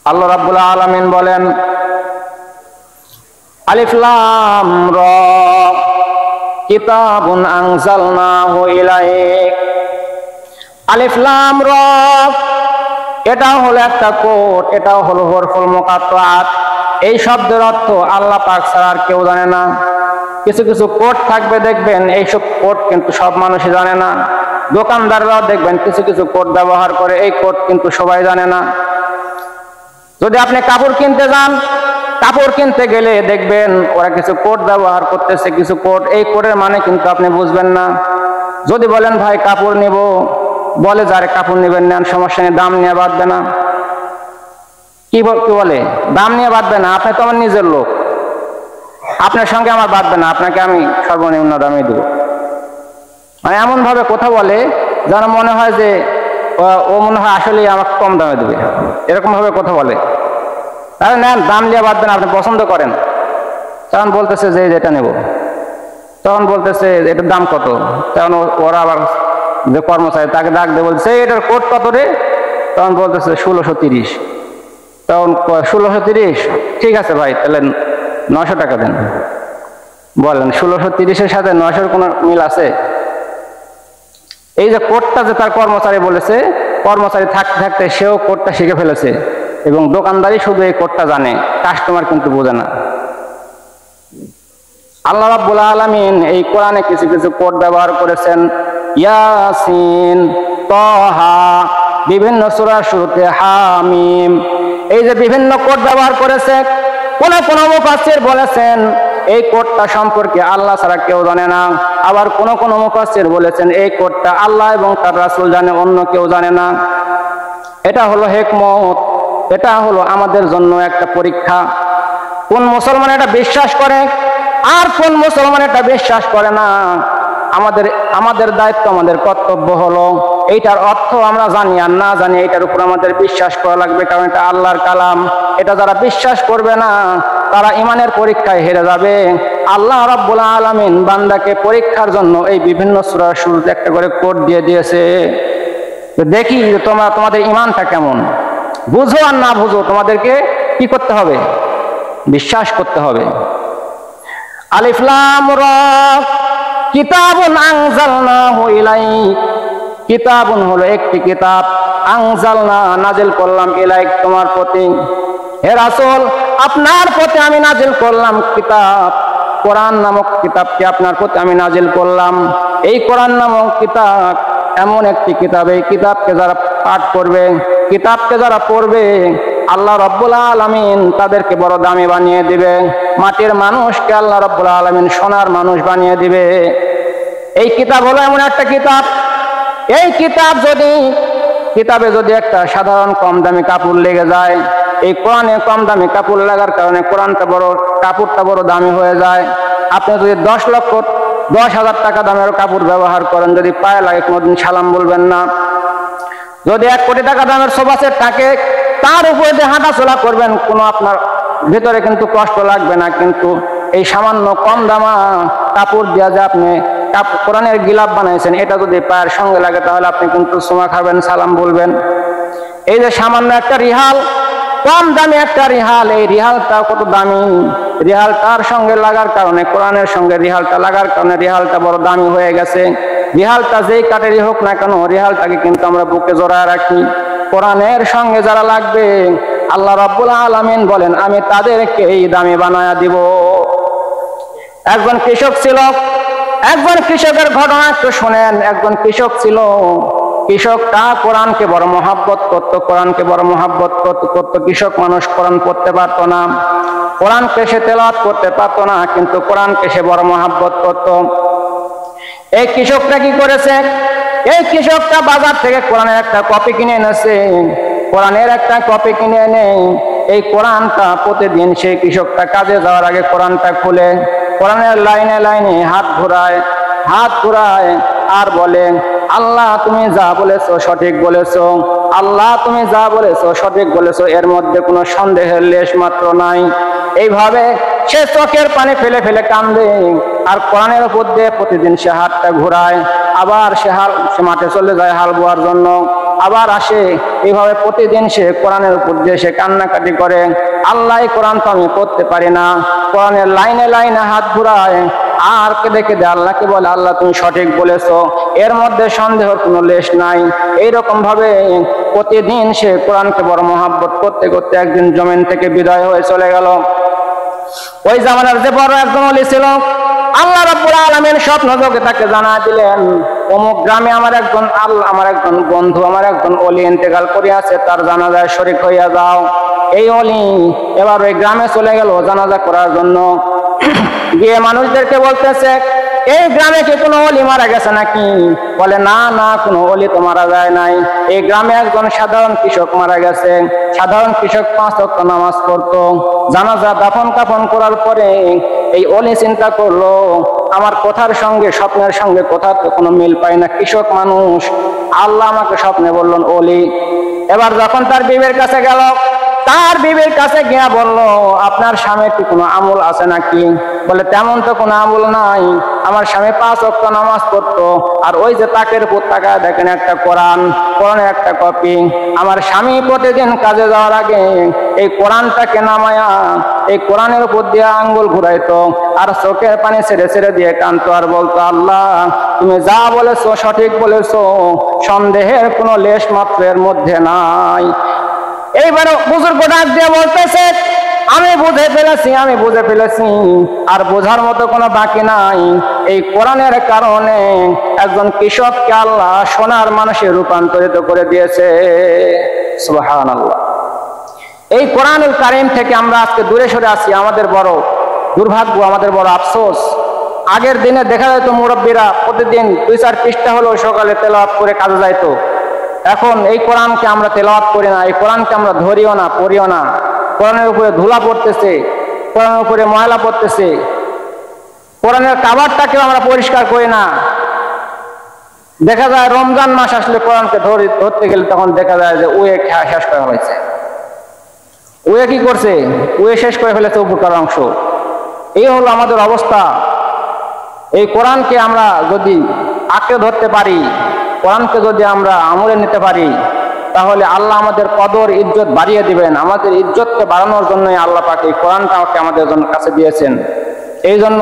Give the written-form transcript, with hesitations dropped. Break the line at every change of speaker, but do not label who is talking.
আল্লাহ রাব্বুল আলামিন বলেন, আলিফ লাম রা কিতাবুন আনজালনাহু ইলাইক। আলিফ লাম রা এটা হলো একটা কোড, এটাও হলো হরফুল মুকাত্তাআত। এই শব্দের অর্থ আল্লাহ পাক ছাড়া আর কেউ জানে না। কিছু কিছু কোড থাকবে দেখবেন, এইসব কোড কিন্তু সব মানুষই জানে না। দোকানদাররাও দেখবেন কিছু কিছু কোড ব্যবহার করে, এই কোড কিন্তু সবাই জানে না। যদি আপনি কাপড় কিনতে যান, কাপড় কিনতে গেলে দেখবেন ওরা কিছু কোড ব্যবহার করতেছে, কিছু কোড, এই কোডের মানে কিন্তু আপনি বুঝবেন না। যদি বলেন ভাই কাপড় নিব, বলে যারে কাপড় নেবেন নেন, সমস্যা নেই, দাম নিয়ে বাঁধবে না। কি বলে দাম নিয়ে বাঁধবে না? আপনি তো আমার নিজের লোক, আপনার সঙ্গে আমার বাঁধবে না, আপনাকে আমি সর্বনিম্ন দামে দেব। মানে এমন ভাবে কথা বলে যেন মনে হয় যে ও মনে হয় আসলেই আমাকে কম দামে দেবে, এরকম ভাবে কথা বলে। তাহলে নেন, দাম নিয়ে বাঁধবেন, আপনি পছন্দ করেন। তখন বলতেছে যে যেটা নেব, তখন বলতেছে এটার দাম কত। তখন ওরা আবার যে কর্মচারী তাকে ডাক দিয়ে বলছে এটার কোড কত রে? তখন বলতেছে 1630। তখন 1630, ঠিক আছে ভাই তাহলে 900 টাকা দেন। বলেন 1630-এর সাথে 900-র কোনো মিল আছে? এই যে কোডটা যে তার কর্মচারী বলেছে, কর্মচারী থাকতে থাকতে সেও কোডটা শিখে ফেলেছে, এবং দোকানদারই শুধু এই কোডটা জানে, কাস্টমার কিন্তু বোঝে না। আল্লাহ রাব্বুল আলামিন এই কোরআনে কিছু কিছু কোড ব্যবহার করেছেন। ইয়াসিন, তাহা, বিভিন্ন সূরার শুরুতে হামিম, এই যে বিভিন্ন কোড ব্যবহার করেছে। কোন কোন মুফাসসির বলেছেন এই কোডটা সম্পর্কে আল্লাহ ছাড়া কেউ জানে না। আবার কোন কোন মুফাসসির বলেছেন এই কোডটা আল্লাহ এবং তার রাসূল জানে, অন্য কেউ জানে না। এটা হলো হিকমত, এটা হলো আমাদের জন্য একটা পরীক্ষা। কোন মুসলমান এটা বিশ্বাস করে আর কোন মুসলমান এটা বিশ্বাস করে না, আমাদের দায়িত্ব, আমাদের কর্তব্য হলো এইটার অর্থ আমরা জানি আর না জানি এটার উপর আমাদের বিশ্বাস করা লাগবে, কারণ এটা আল্লাহর কালাম। এটা যারা বিশ্বাস করবে না তারা ঈমানের পরীক্ষায় হেরে যাবে। আল্লাহ রাব্বুল আলামিন বান্দাকে পরীক্ষার জন্য এই বিভিন্ন সূরার শুরুতে একটা করে কোড দিয়ে দিয়েছে। দেখি তোমাদের ঈমানটা কেমন, বুঝো আর না বুঝো, তোমাদেরকে কি করতে হবে? বিশ্বাস করতে হবে। আলিফ লাম রা কিতাবুন আনজালনাহু ইলাইক। কিতাবুন হলো একটি কিতাব, আনজালনা নাজিল করলাম, ইলাইক তোমার প্রতি, হে রাসূল আপনার প্রতি আমি নাজিল করলাম কিতাব, কোরআন নামক কিতাবকে আপনার প্রতি আমি নাজিল করলাম। এই কোরআন নামক কিতাব এমন একটি কিতাব, এই কিতাবকে যারা পাঠ করবে, কিতাবকে যারা পড়বে, আল্লাহ রাব্বুল আলামিন তাদেরকে বড় দামি বানিয়ে দিবে। মাটির মানুষকে আল্লাহ রাব্বুল আলামিন সোনার মানুষ বানিয়ে দিবে। এই কিতাব হলো এমন একটা কিতাব, এই কিতাবে যদি একটা সাধারণ কম দামি কাপড় লেগে যায়, এই কোরআনে কম দামি কাপড় লাগার কারণে কাপড়টা বড় দামি হয়ে যায়। আপনি যদি 10,000 টাকা দামের কাপড় ব্যবহার করেন, যদি পায়ে লাগে কোনোদিন সালাম বলবেন না। যদি 1 কোটি টাকা দামের সোফা সেট থাকে, তার উপরে দিয়ে হাঁটা চলা করবেন, কোনো আপনার ভিতরে কিন্তু কষ্ট লাগবে না। কিন্তু এই সামান্য কম দামা কাপড় দিয়ে যে আপনি কোরআনের গিলাফ বানাইছেন, এটা যদি পায়ের সঙ্গে লাগে তাহলে আপনি কিন্তু চুমা খাবেন, সালাম বলবেন। এই যে সামান্য একটা রিহাল, কম দামি একটা রিহাল, এই রিহালটা কত দামি, রিহালটার সঙ্গে লাগার কারণে, কোরআনের সঙ্গে রিহালটা লাগার কারণে রিহালটা বড় দামি হয়ে গেছে। রিহালটা যেই কাঠেরই হোক না কেন, রিহালটাকে কিন্তু আমরা বুকে জড়ায় রাখি। কোরআনের সঙ্গে যারা লাগবে, আল্লাহ রাব্বুল আলামিন বলেন আমি তাদেরকে এই দামি বানায়া দিব। একজন কৃষক ছিল, একজন কৃষকের ঘটনা একটু শোনেন। একজন কৃষক ছিল, কৃষকটা কোরআনকে বড় মহাব্বত করতো, কোরআনকে বড় মহাব্বত করতো। কৃষক মানুষ কোরআন পড়তে পারতো না, কোরআনকে সে তেলাওয়াত করতে পারতো না, কিন্তু কোরআনকে সে বড় মহাব্বত করতো। এই কৃষকটা কি করেছে? এই কৃষকটা বাজার থেকে কোরআনের একটা কপি কিনে এনেছে। কোরআনের একটা কপি কিনে এনে এই কোরআনটা প্রতিদিন সেই কৃষকটা কাজে যাওয়ার আগে কোরআনটা খুলে কোরআনের লাইনে লাইনে হাত ঘোরায় আর বলে, আল্লাহ তুমি যা বলেছো সঠিক বলেছো, আল্লাহ তুমি যা বলেছো সঠিক বলেছো, এর মধ্যে কোনো সন্দেহের লেশ মাত্র নাই। এইভাবে সে চোখের পানি ফেলে ফেলে কান্দে, আর কোরআনের উপর দিয়ে প্রতিদিন সে হাতটা ঘোরায়। আবার সে মাঠে চলে যায় হাল বোয়ার জন্য। আবার আসে। এইভাবে প্রতিদিন সে কোরআনের উপর দিয়ে সে কান্নাকাটি করে, আল্লাহ কোরআন তো আমি পড়তে পারি না। কোরআনের লাইনে লাইনে হাত ঘুরায় আর কেঁদে কেঁদে আল্লাহকে বলে, আল্লাহ তুমি সঠিক বলেছো, এর মধ্যে সন্দেহের কোনো লেশ নাই। এইরকম ভাবে প্রতিদিন সে কোরআনকে বড় মহাব্বত করতে করতে একদিন জমিন থেকে বিদায় হয়ে চলে গেল। ওই জামানার যে বড় একজন ওলি ছিল, আল্লাহ রাব্বুল আলামিন স্বপ্ন যোগে তাকে জানা দিলেন, অমুক গ্রামে আমার একজন বন্ধু, আমার একজন ওলি ইন্তেকাল করিয়াছে, তার জানাজায় শরীক হইয়া যাও। এই ওলি এবার ওই গ্রামে চলে গেল জানাজা করার জন্য। গিয়ে মানুষদেরকে বলতেছে, এই গ্রামে কি কোনো ওলি মারা গেছে নাকি? বলে, না না, কোনো ওলি তো মারা যায় নাই। এই গ্রামে একজন সাধারণ কৃষক মারা গেছে। সাধারণ কৃষক 5 ওয়াক্ত নামাজ পড়তো। জানাজা দাফন কাফন করার পরে এই ওলি চিন্তা করলো, আমার কথার সঙ্গে স্বপ্নের সঙ্গে কথার তো কোনো মিল পাই না, কৃষক মানুষ, আল্লাহ আমাকে স্বপ্নে বললেন ওলি। এবার যখন তার বিবির কাছে গেল, তার বিবির কাছে গিয়া বলল, আপনার স্বামীর কি কোনো আমল আছে নাকি? বলে, তেমন তো কোনো আমল নাই, আমার স্বামী 5 ওয়াক্ত নামাজ পড়তো, আর ওই যে তাকের উপর তাকায় দেখেন একটা কোরআনের একটা কপি। আমার স্বামী প্রতিদিন কাজে যাওয়ার আগে এই কোরআনটাকে নামায়া এই কোরআনের উপর দিয়ে আঙ্গুল ঘুরাইতো, আর চোখের পানি ছেড়ে ছেড়ে দিয়ে কাঁদতো, আর বলতো, আল্লাহ তুমি যা বলেছো সঠিক বলেছো, সন্দেহের কোনো লেশ মাত্র এর মধ্যে নাই। এইবার বুজুর্গ ডাক দিয়ে বলতেছে, আমি বুঝে ফেলেছি, আর বোঝার মতো কোনো বাকি নাই। এই কোরআনের কারণে একজন কৃষককে আল্লাহ সোনার মানুষে রূপান্তরিত করে দিয়েছে। সুবহানাল্লাহ। এই কোরআনুল কারীম থেকে আমরা আজকে দূরে সরে আছি, আমাদের বড় দুর্ভাগ্য, আমাদের বড় আফসোস। আগের দিনে দেখা যেত মুরব্বীরা প্রতিদিন 2-4 পৃষ্ঠা হলেও সকালে তেলাওয়াত করে কাজে যাইতো। এখন এই কোরআনকে আমরা তেলাওয়াত করি না, এই কোরআনকে আমরা ধরিও না, পড়িও না। কোরআনের উপরে ধুলা পড়তেছে, কোরআনের উপরে ময়লা পড়তেছে, কোরআনের কাভারটাকেও আমরা পরিষ্কার করি না। দেখা যায় রমজান মাস আসলে কোরআনকে ধরতে গেলে তখন দেখা যায় যে উয়ে শেষ করা হয়েছে। উয়ে কি করছে? উয়ে শেষ করে ফেলেছে উপকার অংশ। এই হলো আমাদের অবস্থা। এই কোরআনকে আমরা যদি আঁকড়ে ধরতে পারি, কোরআনকে যদি আমরা আমলে নিতে পারি, তাহলে আল্লাহ আমাদের কদর ইজ্জত বাড়িয়ে দিবেন। আমাদের ইজ্জতকে বাড়ানোর জন্যই আল্লাহ পাক এই কোরআনটাকে আমাদের জন্য কাছে দিয়েছেন। এই জন্য